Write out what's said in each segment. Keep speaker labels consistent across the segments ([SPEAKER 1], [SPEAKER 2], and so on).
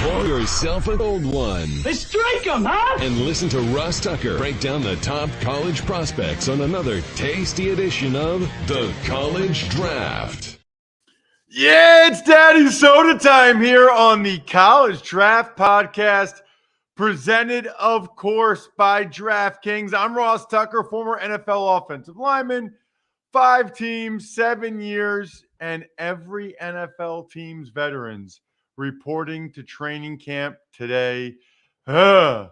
[SPEAKER 1] Pour yourself a cold one.
[SPEAKER 2] Let's strike them, huh?
[SPEAKER 1] And listen to Ross Tucker break down the top college prospects on another tasty edition of The College Draft.
[SPEAKER 3] Yeah, it's Daddy Soda time here on the College Draft Podcast, presented, of course, by DraftKings. I'm Ross Tucker, former NFL offensive lineman, 5 teams, 7 years, and every NFL team's veterans reporting to training camp today. Better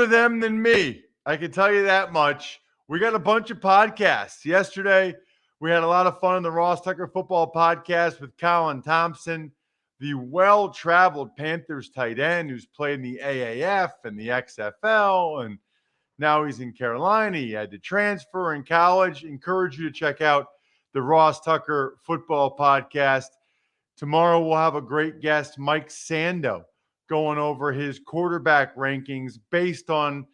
[SPEAKER 3] them than me, I can tell you that much. We got a bunch of podcasts. Yesterday, we had a lot of fun on the Ross Tucker Football Podcast with Colin Thompson, the well-traveled Panthers tight end who's played in the AAF and the XFL, and now he's in Carolina. He had to transfer in college. Encourage you to check out the Ross Tucker Football Podcast. Tomorrow we'll have a great guest, Mike Sando, going over his quarterback rankings based on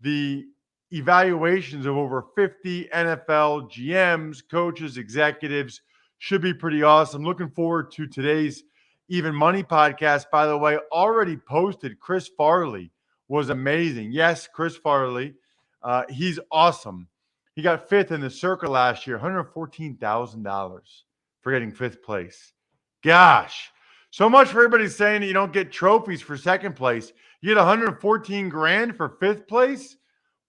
[SPEAKER 3] the evaluations of over 50 NFL GMs, coaches, executives. Should be pretty awesome. Looking forward to today's Even Money podcast. By the way, already posted. Chris Farley was amazing. Yes, Chris Farley. He's awesome. He got 5th in the circle last year, $114,000 for getting 5th place. Gosh, so much for everybody saying that you don't get trophies for 2nd place. You get $114,000 for 5th place.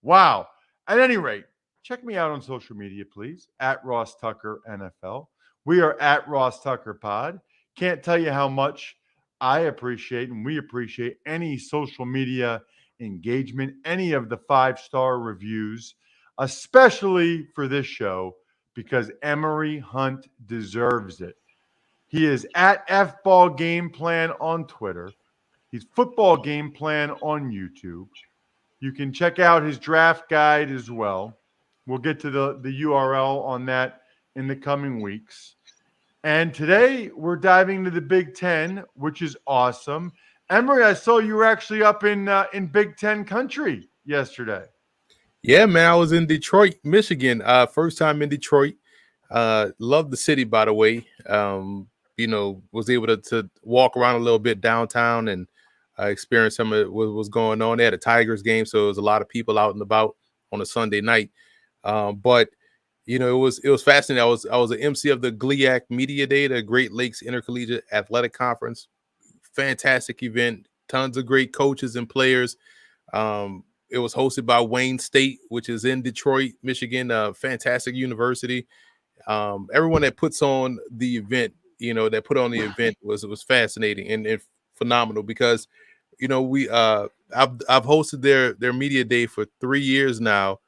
[SPEAKER 3] Wow. At any rate, check me out on social media, please, at Ross Tucker NFL. We are at Ross Tucker Pod. Can't tell you how much I appreciate and we appreciate any social media engagement, any of the 5-star reviews, especially for this show, because Emory Hunt deserves it. He is at FBall Game Plan on Twitter. He's Football Game Plan on YouTube. You can check out his draft guide as well. We'll get to the URL on that in the coming weeks. And today we're diving into the Big Ten, which is awesome. Emory, I saw you were actually up in Big Ten country yesterday.
[SPEAKER 4] Yeah, man, I was in Detroit, Michigan. First time in Detroit. Love the city, by the way. Was able to walk around a little bit downtown and experience some of what was going on. They had a Tigers game, so there was a lot of people out and about on a Sunday night. But it was fascinating. I was an MC of the GLIAC Media Day, the Great Lakes Intercollegiate Athletic Conference. Fantastic event, tons of great coaches and players. It was hosted by Wayne State, which is in Detroit, Michigan, a fantastic university. Everyone that puts on the event, that put on the event was fascinating and phenomenal because, I've hosted their media day for 3 years now.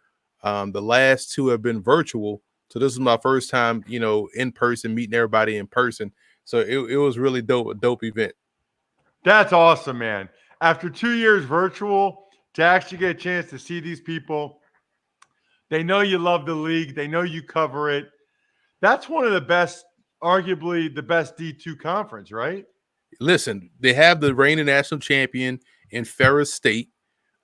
[SPEAKER 4] The last 2 have been virtual. So this is my first time, in person, meeting everybody in person. So it was really a dope event.
[SPEAKER 3] That's awesome, man. After 2 years virtual, to actually get a chance to see these people, they know you love the league. They know you cover it. That's one of the best, arguably the best D2 conference, right?
[SPEAKER 4] Listen, they have the reigning national champion in Ferris State.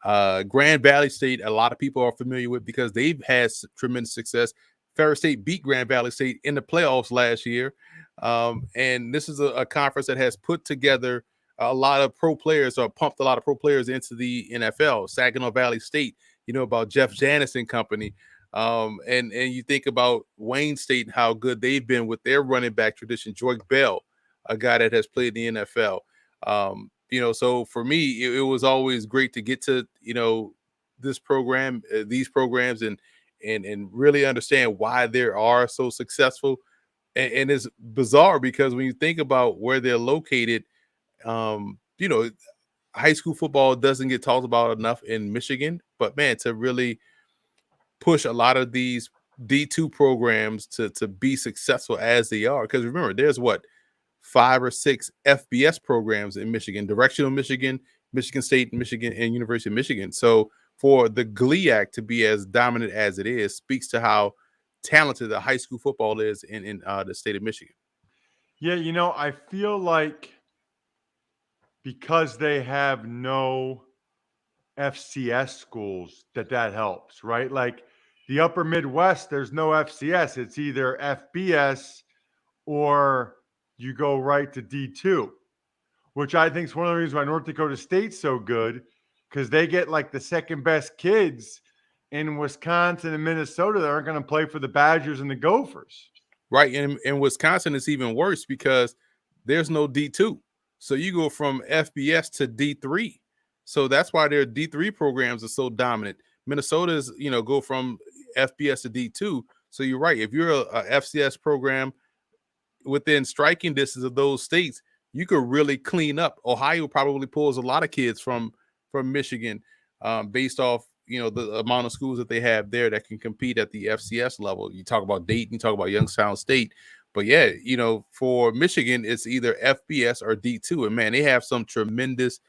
[SPEAKER 4] Grand Valley State, a lot of people are familiar with because they've had tremendous success. Ferris State beat Grand Valley State in the playoffs last year. And this is a conference that has put together a lot of pro players, or pumped a lot of pro players into the NFL. Saginaw Valley State, about Jeff Janis and company. And you think about Wayne State and how good they've been with their running back tradition. Joyke Bell, a guy that has played in the NFL. So for me, it was always great to get to, this program, these programs, and really understand why they are so successful. And it's bizarre because when you think about where they're located, high school football doesn't get talked about enough in Michigan, but man, to really push a lot of these D2 programs to be successful as they are. Because remember, there's 5 or 6 FBS programs in Michigan, Directional Michigan, Michigan State, Michigan, and University of Michigan. So for the GLIAC to be as dominant as it is speaks to how talented the high school football is in the state of Michigan.
[SPEAKER 3] Yeah, I feel like because they have no FCS schools that helps, right? Like the upper Midwest, there's no FCS. It's either FBS or you go right to D2. which I think is one of the reasons why North Dakota State's so good, because they get like the second best kids in Wisconsin and Minnesota that aren't going to play for the Badgers and the Gophers.
[SPEAKER 4] Right. And Wisconsin is even worse because there's no D2. So you go from FBS to D3. So that's why their D3 programs are so dominant. Minnesota's, go from FBS to D2. So you're right. If you're a FCS program within striking distance of those states, you could really clean up. Ohio probably pulls a lot of kids from Michigan based off, the amount of schools that they have there that can compete at the FCS level. You talk about Dayton, you talk about Youngstown State. But yeah, for Michigan, it's either FBS or D2. And man, they have some tremendous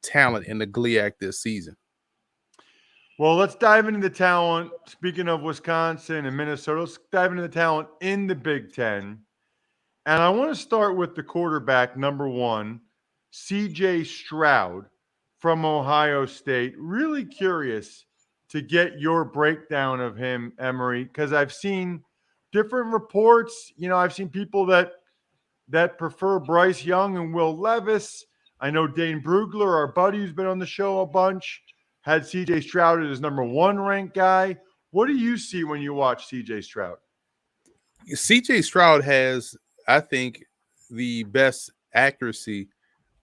[SPEAKER 4] talent in the GLIAC this season.
[SPEAKER 3] Well, let's dive into the talent. Speaking of Wisconsin and Minnesota, let's dive into the talent in the Big Ten. And I want to start with the quarterback, number one, CJ Stroud from Ohio State. Really curious to get your breakdown of him, Emory, because I've seen different reports. I've seen people that prefer Bryce Young and Will Levis. I know Dane Brugler, our buddy who's been on the show a bunch, had CJ Stroud as number one ranked guy. What do you see when you watch CJ Stroud?
[SPEAKER 4] CJ Stroud has, I think, the best accuracy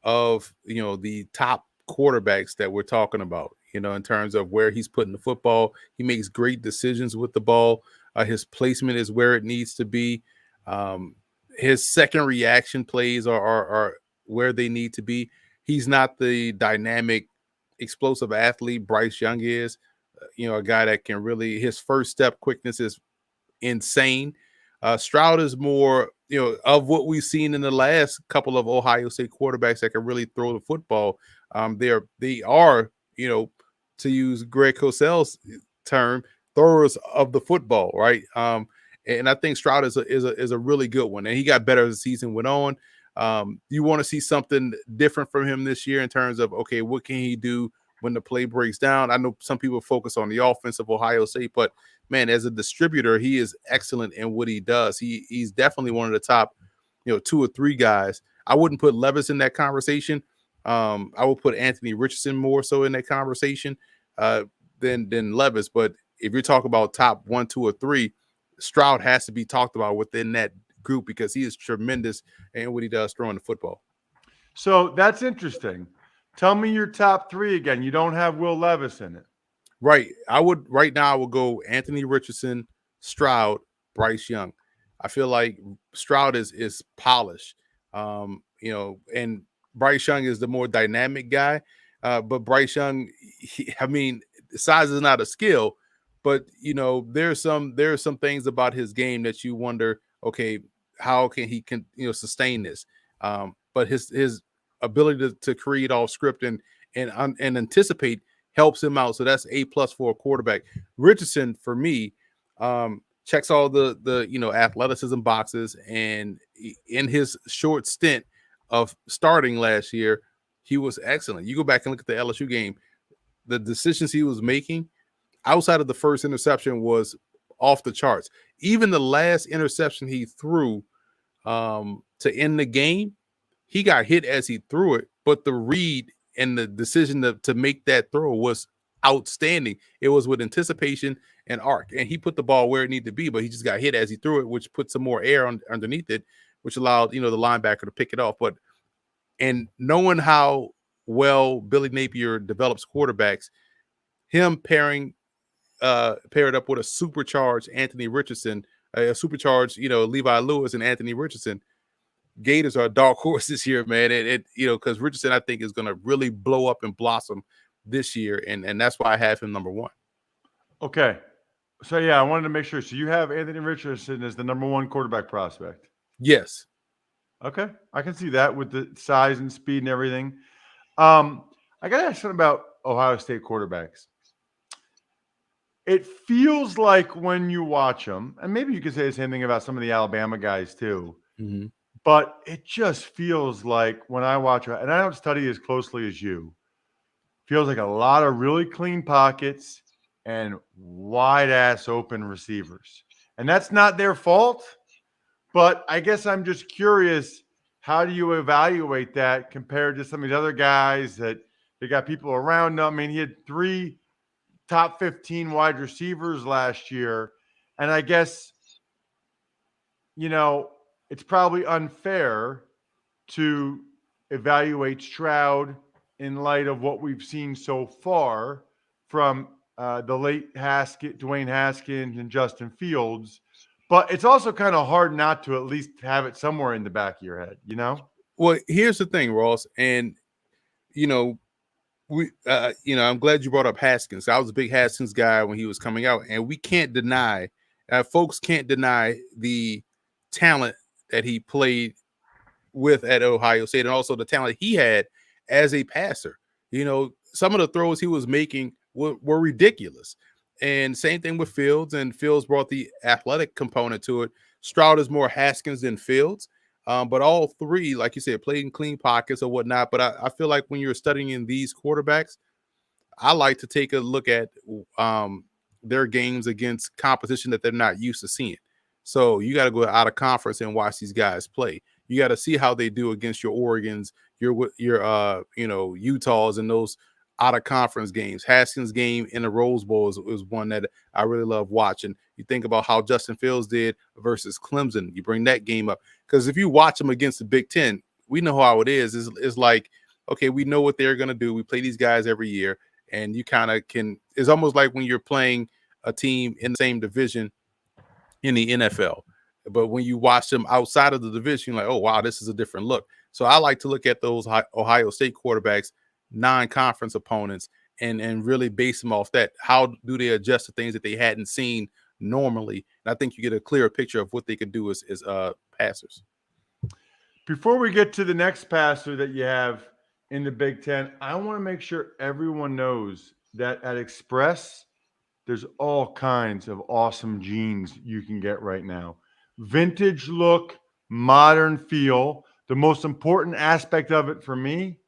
[SPEAKER 4] of, the top quarterbacks that we're talking about, in terms of where he's putting the football. He makes great decisions with the ball. His placement is where it needs to be. His second reaction plays are where they need to be. He's not the dynamic, explosive athlete Bryce Young is, a guy that can really, his first step quickness is insane. Stroud is more, of what we've seen in the last couple of Ohio State quarterbacks that can really throw the football. They are, to use Greg Cosell's term, throwers of the football, right? And I think Stroud is a really good one, and he got better as the season went on. You want to see something different from him this year in terms of, okay, what can he do when the play breaks down? I know some people focus on the offense of Ohio State, but man, as a distributor, he is excellent in what he does. He's definitely one of the top, 2 or 3 guys. I wouldn't put Levis in that conversation. I would put Anthony Richardson more so in that conversation than Levis. But if you're talking about top 1, 2, or 3, Stroud has to be talked about within that group because he is tremendous in what he does throwing the football.
[SPEAKER 3] So that's interesting. Tell me your top 3 again. You don't have Will Levis in it.
[SPEAKER 4] Right. Right now I would go Anthony Richardson, Stroud, Bryce Young. I feel like Stroud is polished. And Bryce Young is the more dynamic guy. But Bryce Young, size is not a skill, but there's some things about his game that you wonder, okay, how can he sustain this? But his ability to create all script and anticipate helps him out. So that's A+ for a quarterback. Richardson, for me, checks all the athleticism boxes, and in his short stint of starting last year, he was excellent. You go back and look at the LSU game, the decisions he was making outside of the first interception was off the charts. Even the last interception he threw to end the game, he got hit as he threw it, but the read and the decision to make that throw was outstanding. It was with anticipation and arc, and he put the ball where it needed to be, but he just got hit as he threw it, which put some more air underneath it, which allowed the linebacker to pick it off. And knowing how well Billy Napier develops quarterbacks, him paired up with a supercharged Anthony Richardson, a supercharged Levi Lewis and Anthony Richardson. Gators are a dark horse this year, man. Because Richardson, I think, is going to really blow up and blossom this year, and that's why I have him number 1.
[SPEAKER 3] Okay. So, yeah, I wanted to make sure. So you have Anthony Richardson as the number 1 quarterback prospect?
[SPEAKER 4] Yes.
[SPEAKER 3] Okay. I can see that with the size and speed and everything. I got to ask something about Ohio State quarterbacks. It feels like when you watch them, and maybe you could say the same thing about some of the Alabama guys too, but it just feels like when I watch, and I don't study as closely as you, feels like a lot of really clean pockets and wide-ass open receivers. And that's not their fault, but I guess I'm just curious, how do you evaluate that compared to some of these other guys that they got people around them? I mean, he had 3 top 15 wide receivers last year. And I guess, it's probably unfair to evaluate Stroud in light of what we've seen so far from the late Dwayne Haskins and Justin Fields. But it's also kind of hard not to at least have it somewhere in the back of your head,
[SPEAKER 4] Well, here's the thing, Ross, and you know, I'm glad you brought up Haskins. I was a big Haskins guy when he was coming out, and we can't deny, folks can't deny the talent that he played with at Ohio State, and also the talent he had as a passer. Some of the throws he was making were ridiculous. And same thing with Fields, and Fields brought the athletic component to it. Stroud is more Haskins than Fields. But all three, like you said, played in clean pockets or whatnot. But I feel like when you're studying these quarterbacks, I like to take a look at their games against competition that they're not used to seeing. So you got to go out of conference and watch these guys play. You got to see how they do against your Oregons, your Utahs, and those out of conference games. Haskins' game in the Rose Bowl is one that I really love watching. You think about how Justin Fields did versus Clemson. You bring that game up because if you watch them against the Big Ten, we know how it is. It's like, okay, we know what they're going to do. We play these guys every year, and you kind of can. It's almost like when you're playing a team in the same division in the NFL. But when you watch them outside of the division, you're like, oh, wow, this is a different look. So I like to look at those Ohio State quarterbacks, non-conference opponents, and really base them off that. How do they adjust to things that they hadn't seen normally? And I think you get a clearer picture of what they could do as passers.
[SPEAKER 3] Before we get to the next passer that you have in the Big Ten, I want to make sure everyone knows that at Express, there's all kinds of awesome jeans you can get right now. Vintage look, modern feel. The most important aspect of it for me,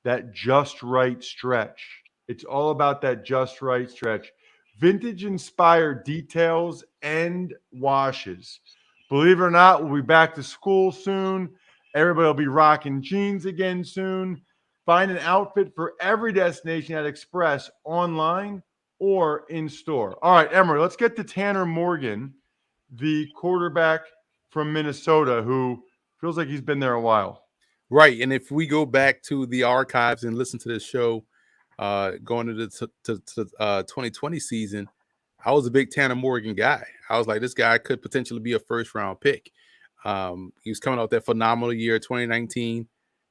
[SPEAKER 3] that just right stretch. It's all about that just right stretch. Vintage inspired details and washes. Believe it or not, we'll be back to school soon. Everybody will be rocking jeans again soon. Find an outfit for every destination at Express online or in store. All right, Emory, let's get to Tanner Morgan, the quarterback from Minnesota, who feels like he's been there a while.
[SPEAKER 4] Right. And if we go back to the archives and listen to this show going into the 2020 season, I was a big Tanner Morgan guy. I was like, this guy could potentially be a first-round pick. He was coming out that phenomenal year, 2019.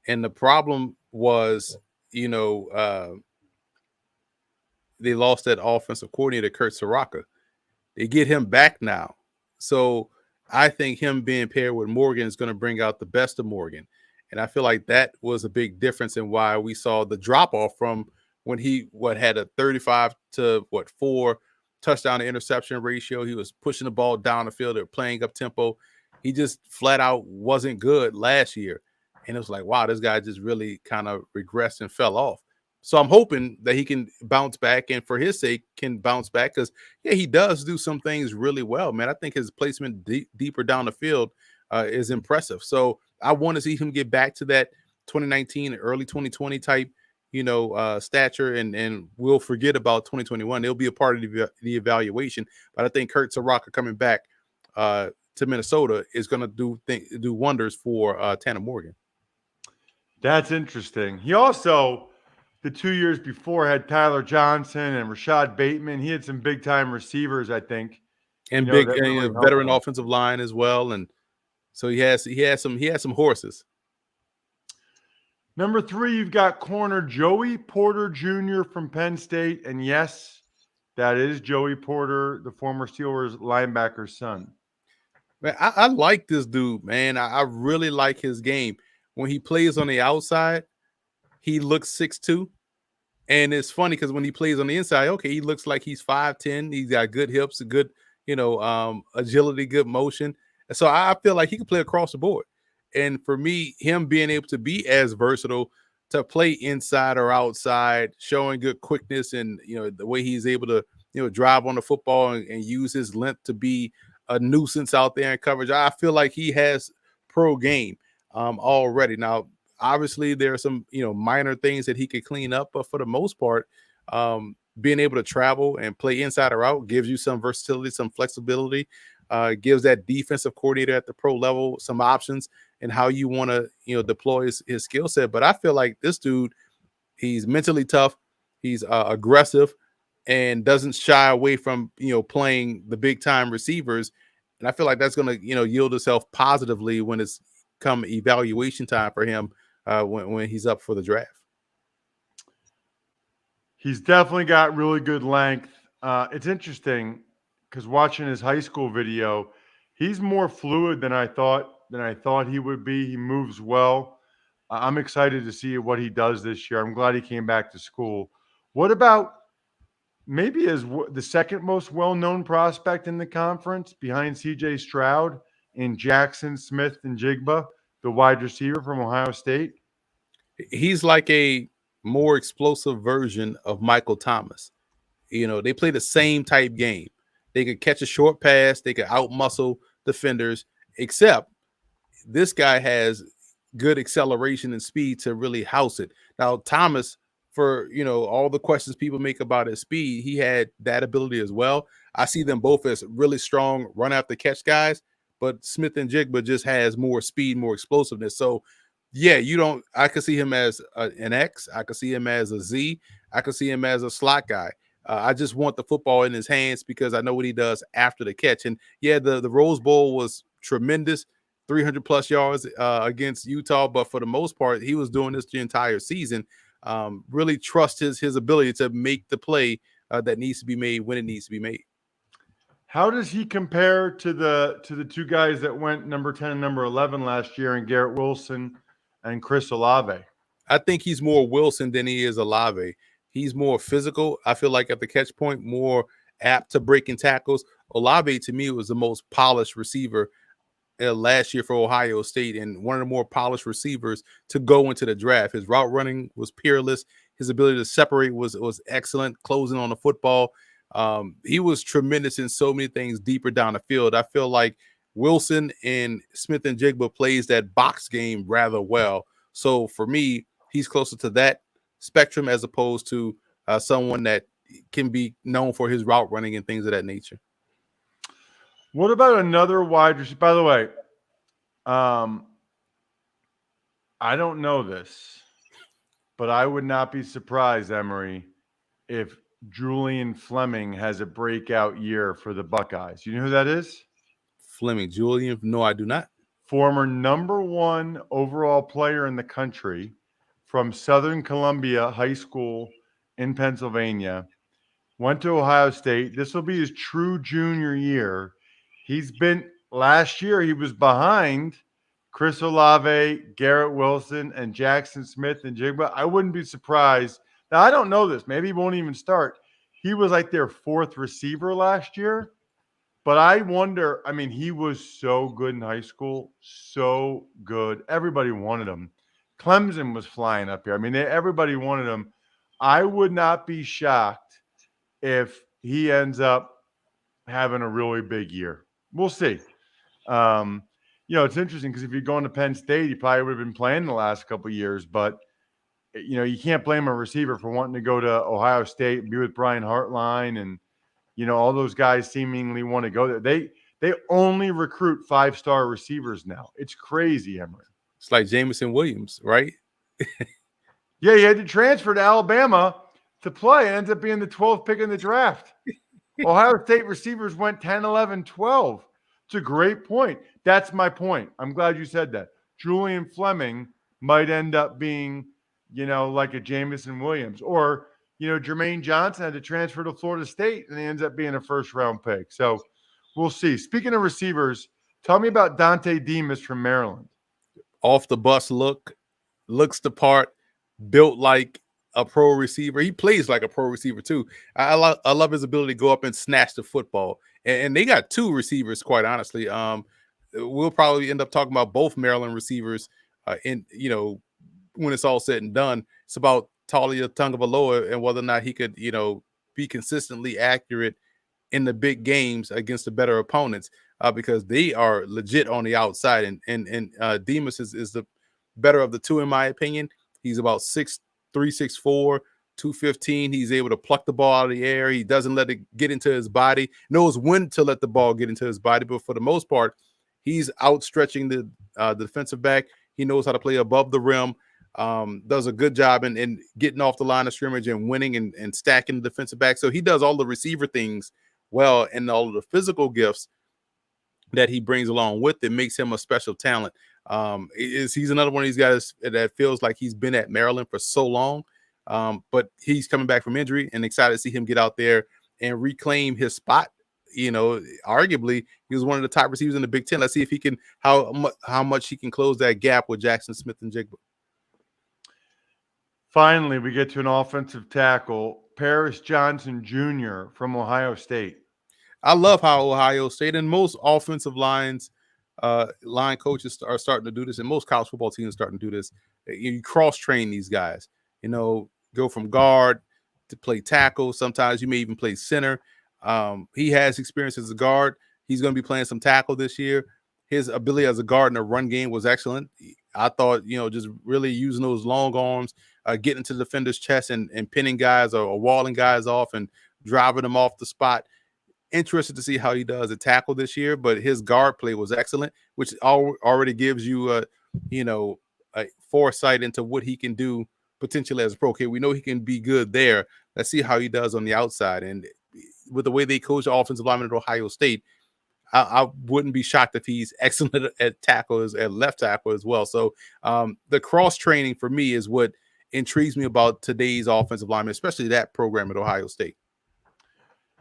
[SPEAKER 4] And the problem was, they lost that offensive coordinator, Kurt Soraka. They get him back now. So I think him being paired with Morgan is going to bring out the best of Morgan. And I feel like that was a big difference in why we saw the drop-off from when he had a 35 to 4 touchdown to interception ratio. He was pushing the ball down the field or playing up tempo. He just flat out wasn't good last year. And it was like, wow, this guy just really kind of regressed and fell off. So I'm hoping that he can bounce back, and for his sake can bounce back because, yeah, he does do some things really well, man. I think his placement deeper down the field is impressive. So I want to see him get back to that 2019, early 2020 type, stature, and we'll forget about 2021. It'll be a part of the evaluation. But I think Kurt Soraka coming back to Minnesota is going to do wonders for Tanner Morgan.
[SPEAKER 3] That's interesting. He also, the 2 years before, had Tyler Johnson and Rashad Bateman. He had some big-time receivers, I think.
[SPEAKER 4] And veteran offensive line as well. And so he has some horses.
[SPEAKER 3] Number 3, you've got corner Joey Porter Jr. from Penn State. And yes, that is Joey Porter, the former Steelers linebacker's son.
[SPEAKER 4] Man, I like this dude, man. I really like his game. When he plays on the outside, he looks 6'2". And it's funny because when he plays on the inside, okay, he looks like he's 5'10". He's got good hips, a good, agility, good motion. And so I feel like he can play across the board. And for me, him being able to be as versatile to play inside or outside, showing good quickness and, the way he's able to, drive on the football and use his length to be a nuisance out there in coverage. I feel like he has pro game. already. Now, obviously, there are some minor things that he could clean up, but for the most part, being able to travel and play inside or out gives you some versatility, some flexibility. Gives that defensive coordinator at the pro level some options and how you want to deploy his skill set. But I feel like this dude, he's mentally tough, he's aggressive, and doesn't shy away from playing the big time receivers. And I feel like that's going to yield itself positively when it's come evaluation time for him when he's up for the draft.
[SPEAKER 3] He's definitely got really good length. It's interesting because watching his high school video, he's more fluid than I thought he would be. He moves well. I'm excited to see what he does this year. I'm glad he came back to school. What about maybe as the second most well-known prospect in the conference behind CJ Stroud and Jaxon Smith-Njigba, the wide receiver from Ohio State?
[SPEAKER 4] He's like a more explosive version of Michael Thomas. They play the same type game. They could catch a short pass, they could outmuscle defenders, except this guy has good acceleration and speed to really house it. Now, Thomas, for all the questions people make about his speed, he had that ability as well. I see them both as really strong run after catch guys, but Smith-Njigba just has more speed, more explosiveness. So yeah, I could see him as an X. I could see him as a Z. I could see him as a slot guy. I just want the football in his hands because I know what he does after the catch. And yeah, the Rose Bowl was tremendous, 300 plus yards against Utah. But for the most part, he was doing this the entire season. Really trust his ability to make the play that needs to be made when it needs to be made.
[SPEAKER 3] How does he compare to the two guys that went number 10 and number 11 last year, and Garrett Wilson and Chris Olave?
[SPEAKER 4] I think he's more Wilson than he is Olave. He's more physical. I feel like at the catch point, more apt to breaking tackles. Olave, to me, was the most polished receiver last year for Ohio State and one of the more polished receivers to go into the draft. His route running was peerless. His ability to separate was excellent, closing on the football. He was tremendous in so many things deeper down the field. I feel like Wilson and Smith-Njigba plays that box game rather well. So for me, he's closer to that spectrum as opposed to someone that can be known for his route running and things of that nature.
[SPEAKER 3] What about another wide receiver? By the way, I don't know this, but I would not be surprised, Emory, if Julian Fleming has a breakout year for the Buckeyes. You know who that is?
[SPEAKER 4] Fleming. Julian? No, I do not.
[SPEAKER 3] Former number 1 overall player in the country from Southern Columbia High School in Pennsylvania. Went to Ohio State. This will be his true junior year. Last year, he was behind Chris Olave, Garrett Wilson, and Jaxon Smith-Njigba. I wouldn't be surprised. Now, I don't know this. Maybe he won't even start. He was like their 4th receiver last year. But I wonder, he was so good in high school. So good. Everybody wanted him. Clemson was flying up here. Everybody wanted him. I would not be shocked if he ends up having a really big year. We'll see. It's interesting because if you're going to Penn State, you probably would have been playing the last couple of years. But, you can't blame a receiver for wanting to go to Ohio State and be with Brian Hartline and, all those guys seemingly want to go there. They only recruit 5-star receivers now. It's crazy, Emory.
[SPEAKER 4] It's like Jameson Williams, right?
[SPEAKER 3] Yeah, he had to transfer to Alabama to play. It ends up being the 12th pick in the draft. Ohio State receivers went 10, 11, 12. It's a great point. That's my point. I'm glad you said that. Julian Fleming might end up being, like a Jameson Williams. Or, Jermaine Johnson had to transfer to Florida State, and he ends up being a first-round pick. So we'll see. Speaking of receivers, tell me about Dontay Demus from Maryland.
[SPEAKER 4] Off the bus looks the part, built like a pro receiver. He plays like a pro receiver too. I love his ability to go up and snatch the football. And they got 2 receivers, quite honestly. We'll probably end up talking about both Maryland receivers when it's all said and done. It's about Talia Tungavaloa and whether or not he could, be consistently accurate in the big games against the better opponents because they are legit on the outside. And Demus is the better of the two, in my opinion. He's about 6'3", 6'4", 215. He's able to pluck the ball out of the air. He doesn't let it get into his body, knows when to let the ball get into his body. But for the most part, he's outstretching the defensive back. He knows how to play above the rim. Does a good job in getting off the line of scrimmage and winning and stacking the defensive back. So he does all the receiver things well, and all of the physical gifts that he brings along with it makes him a special talent. He's another one of these guys that feels like he's been at Maryland for so long, but he's coming back from injury, and excited to see him get out there and reclaim his spot. Arguably he was one of the top receivers in the Big Ten. Let's see if he can how much he can close that gap with Jaxon, Smith-Njigba.
[SPEAKER 3] Finally, we get to an offensive tackle, Parris Johnson Jr. from Ohio State.
[SPEAKER 4] I love how Ohio State and most offensive line coaches are starting to do this, and most college football teams are starting to do this. You cross-train these guys, go from guard to play tackle. Sometimes you may even play center. He has experience as a guard. He's going to be playing some tackle this year. His ability as a guard in the run game was excellent. I thought, just really using those long arms, getting into the defender's chest and pinning guys or walling guys off and driving them off the spot. Interested to see how he does a tackle this year, but his guard play was excellent, which already gives you a foresight into what he can do potentially as a pro. Okay, we know he can be good there. Let's see how he does on the outside. And with the way they coach the offensive lineman at Ohio State, I wouldn't be shocked if he's excellent at tackle at left tackle as well. So the cross training for me is what intrigues me about today's offensive lineman, especially that program at Ohio State.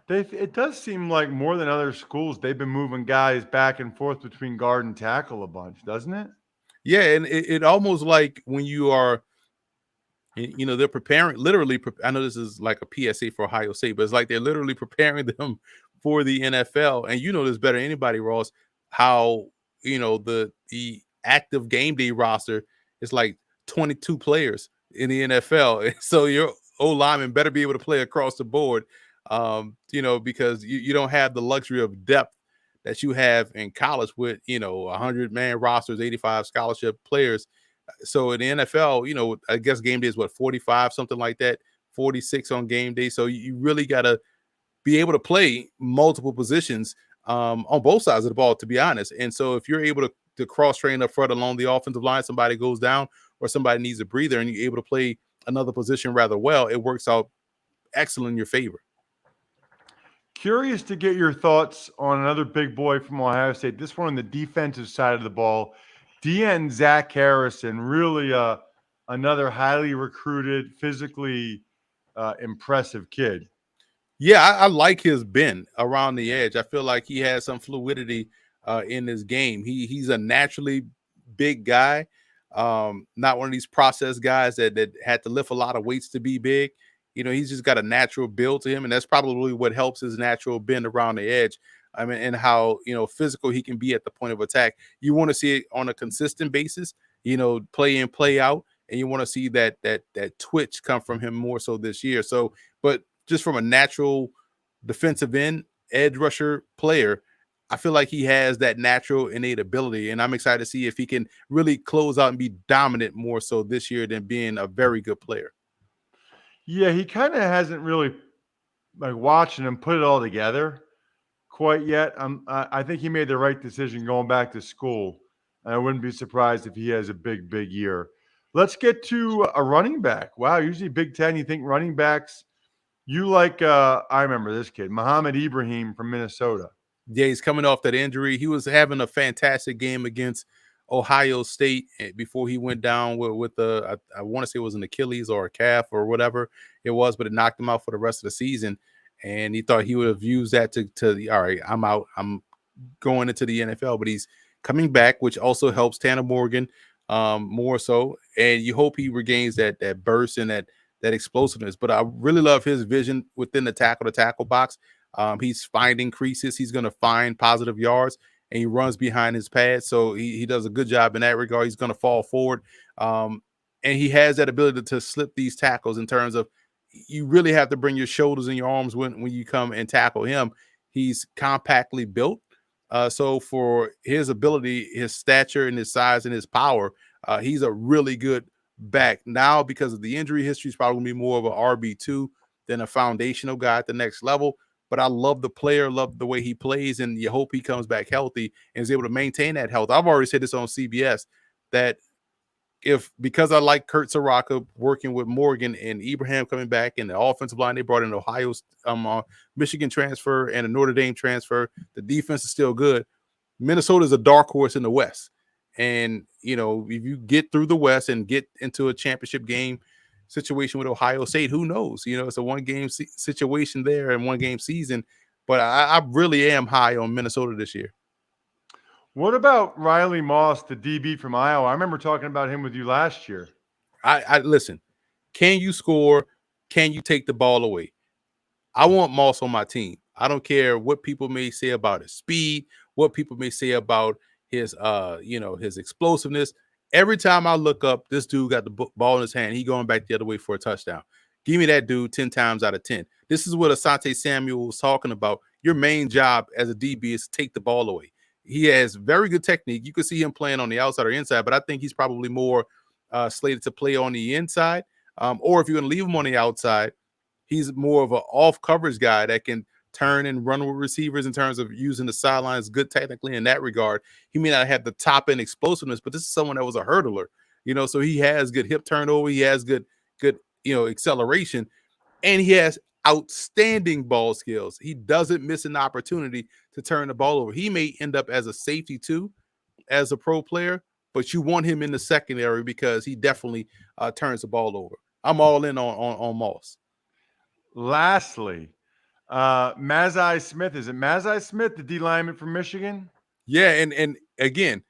[SPEAKER 3] It does seem like more than other schools, they've been moving guys back and forth between guard and tackle a bunch, doesn't it?
[SPEAKER 4] Yeah, and it almost like when you are, they're preparing, literally, I know this is like a PSA for Ohio State, but it's like they're literally preparing them for the NFL. And you know this better than anybody, Ross, how, the active game day roster is like 22 players in the NFL. So your O-lineman better be able to play across the board. Because you don't have the luxury of depth that you have in college with, 100-man rosters, 85 scholarship players. So in the NFL, I guess game day is 45, something like that, 46 on game day. So you really got to be able to play multiple positions on both sides of the ball, to be honest. And so if you're able to cross-train up front along the offensive line, somebody goes down or somebody needs a breather and you're able to play another position rather well, it works out excellent in your favor.
[SPEAKER 3] Curious to get your thoughts on another big boy from Ohio State. This one on the defensive side of the ball. DN Zach Harrison, really another highly recruited, physically impressive kid.
[SPEAKER 4] Yeah, I like his bend around the edge. I feel like he has some fluidity in his game. He's a naturally big guy, not one of these process guys that had to lift a lot of weights to be big. He's just got a natural build to him, and that's probably what helps his natural bend around the edge. I mean, and how, physical he can be at the point of attack. You want to see it on a consistent basis, play in, play out, and you want to see that twitch come from him more so this year. So, but just from a natural defensive end, edge rusher player, I feel like he has that natural innate ability, and I'm excited to see if he can really close out and be dominant more so this year than being a very good player.
[SPEAKER 3] Yeah, he kind of hasn't really, like, watching him put it all together quite yet. I think he made the right decision going back to school. I wouldn't be surprised if he has a big year. Let's get to a running back. Wow, usually Big Ten, you think running backs. You like, I remember this kid, Mohamed Ibrahim from Minnesota.
[SPEAKER 4] Yeah, he's coming off that injury. He was having a fantastic game against Ohio State before he went down with I want to say it was an Achilles or a calf or whatever it was, but it knocked him out for the rest of the season. And he thought he would have used that all right, I'm out. I'm going into the NFL, but he's coming back, which also helps Tanner Morgan more so. And you hope he regains that burst and that explosiveness. But I really love his vision within the tackle box. He's finding creases. He's going to find positive yards, and he runs behind his pads. So he does a good job in that regard. He's going to fall forward. And he has that ability to slip these tackles in terms of you really have to bring your shoulders and your arms when you come and tackle him. He's compactly built. So for his ability, his stature and his size and his power, he's a really good back. Now, because of the injury history, he's probably going to be more of an RB2 than a foundational guy at the next level. But I love the player, love the way he plays, and you hope he comes back healthy and is able to maintain that health. I've already said this on CBS that because I like Kurt Soraka working with Morgan and Ibrahim coming back and the offensive line, they brought in Ohio, Michigan transfer and a Notre Dame transfer. The defense is still good. Minnesota is a dark horse in the West. And, if you get through the West and get into a championship game situation with Ohio State, who knows? It's a one-game situation there and one-game season. But I really am high on Minnesota this year.
[SPEAKER 3] What about Riley Moss, the DB from Iowa? I remember talking about him with you last year.
[SPEAKER 4] I listen, can you score? Can you take the ball away? I want Moss on my team. I don't care what people may say about his speed, what people may say about his his explosiveness. Every time I look up, this dude got the ball in his hand. He going back the other way for a touchdown. Give me that dude 10 times out of 10. This is what Asante Samuel was talking about. Your main job as a DB is to take the ball away. He has very good technique. You can see him playing on the outside or inside, but I think he's probably more slated to play on the inside. Or if you're going to leave him on the outside, he's more of an off coverage guy that can turn and run with receivers in terms of using the sidelines good technically in that regard. He may not have the top end explosiveness, but this is someone that was a hurdler, so he has good hip turnover. He has good, acceleration, and he has outstanding ball skills. He doesn't miss an opportunity to turn the ball over. He may end up as a safety too, as a pro player, but you want him in the secondary because he definitely turns the ball over. I'm all in on Moss.
[SPEAKER 3] Lastly, Mazi Smith. Is it Mazi Smith, the D lineman from Michigan?
[SPEAKER 4] Yeah, and again,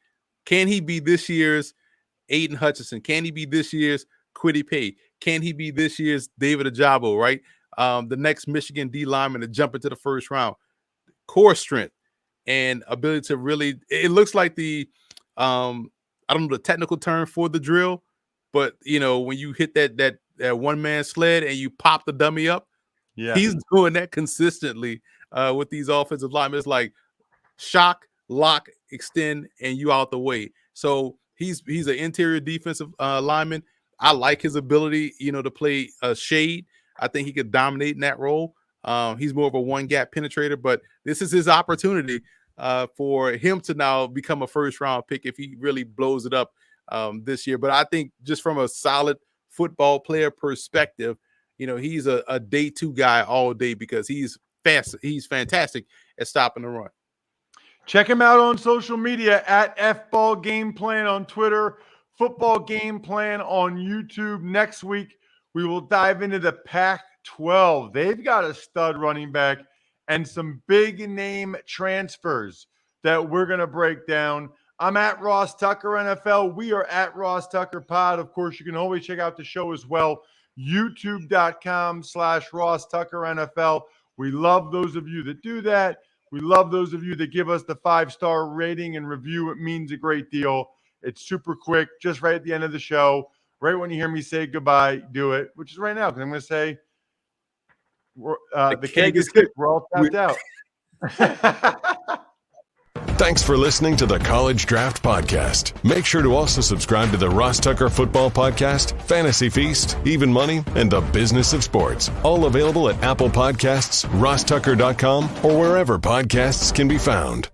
[SPEAKER 4] can he be this year's Aiden Hutchinson? Can he be this year's Kwity Paye? Can he be this year's David Ojabo, right? The next Michigan D lineman to jump into the first round. Core strength and ability to really, it looks like the I don't know the technical term for the drill, but when you hit that one-man sled and you pop the dummy up, yeah, he's doing that consistently with these offensive linemen. It's like shock, lock, extend, and you out the way. So he's an interior defensive lineman. I like his ability, to play a shade. I think he could dominate in that role. He's more of a one-gap penetrator, but this is his opportunity for him to now become a first-round pick if he really blows it up this year. But I think just from a solid football player perspective, he's a day two guy all day because he's fast. He's fantastic at stopping the run.
[SPEAKER 3] Check him out on social media at FBall Game Plan on Twitter, Football Game Plan on YouTube. Next week, we will dive into the Pac-12. They've got a stud running back and some big name transfers that we're going to break down. I'm at Ross Tucker NFL. We are at Ross Tucker Pod. Of course, you can always check out the show as well. YouTube.com/Ross Tucker NFL. We love those of you that do that. We love those of you that give us the 5-star rating and review. It means a great deal. It's super quick, just right at the end of the show. Right when you hear me say goodbye, do it, which is right now, because I'm going to say the keg is kicked. We're all tapped out.
[SPEAKER 1] Thanks for listening to the College Draft Podcast. Make sure to also subscribe to the Ross Tucker Football Podcast, Fantasy Feast, Even Money, and The Business of Sports. All availavailable at Apple Podcasts, rosstucker.com, or wherever podcasts can be found.